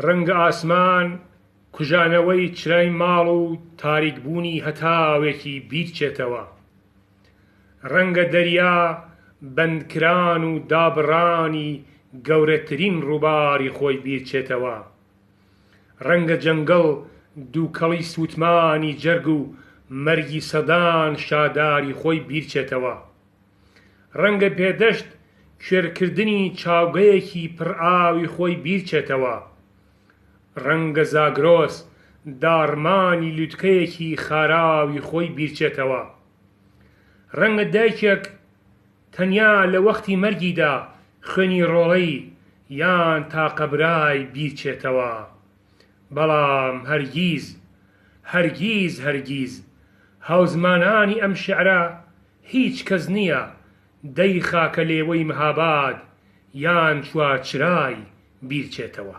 ڕەنگە ئاسمان کوژانەوەی چرای ماڵ و تاریکبوونی هەتاوێکی بیرچێتەوە. ڕەنگە دەریا بەندکران و دابڕانی گەورەترین ڕووباری خۆی بیرچێتەوە. ڕەنگە جەنگەڵ دووکەڵی سووتمانی جەرگ و مەرگی سەدان شاداری خۆی بیرچێتەوە. ڕەنگە بێدەشت کوێرکردنی چاوگەیەکی پڕئاوی خۆی بیرچێتەوە. ڕەنگە زاگرۆس داڕمانی لووتکەیەکی خاراوی خۆی بیرچێتەوە. ڕەنگە دایکێک تەنیا لە وەختی مەرگیدا خوێنی ڕۆڵەی یان تاقەبرای بیرچێتەوە. بەڵام هەرگیز هاوزمانانی ئەم شیعرە هیچ کەس نییە دەی خاکە لێوەی مەهاباد یان چوارچرای بیرچێتەوە.